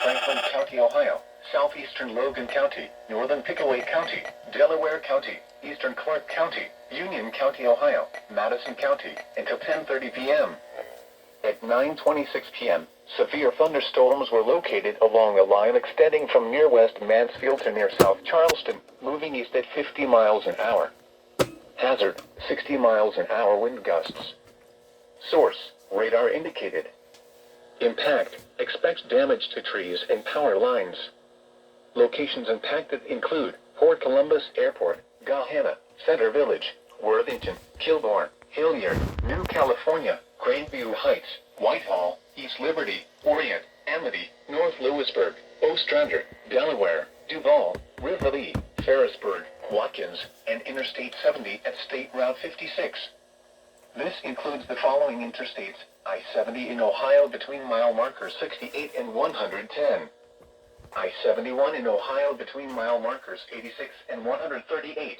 Franklin County, Ohio, southeastern Logan County, northern Pickaway County, Delaware County, eastern Clark County, Union County, Ohio, Madison County, until 10:30 p.m. At 9:26 p.m., severe thunderstorms were located along a line extending from near West Mansfield to near South Charleston, moving east at 50 miles an hour. Hazard, 60 miles an hour wind gusts. Source, radar indicated. Impact, expect damage to trees and power lines. Locations impacted include Port Columbus Airport, Gahanna, Center Village, Worthington, Kilbourne, Hilliard, New California, Grandview Heights, Whitehall, East Liberty, Orient, Amity, North Lewisburg, Ostrander, Delaware, Duval, Rivoli, Ferrisburg, Watkins, and Interstate 70 at State Route 56. This includes the following interstates: I-70 in Ohio between mile markers 68 and 110. I-71 in Ohio between mile markers 86 and 138.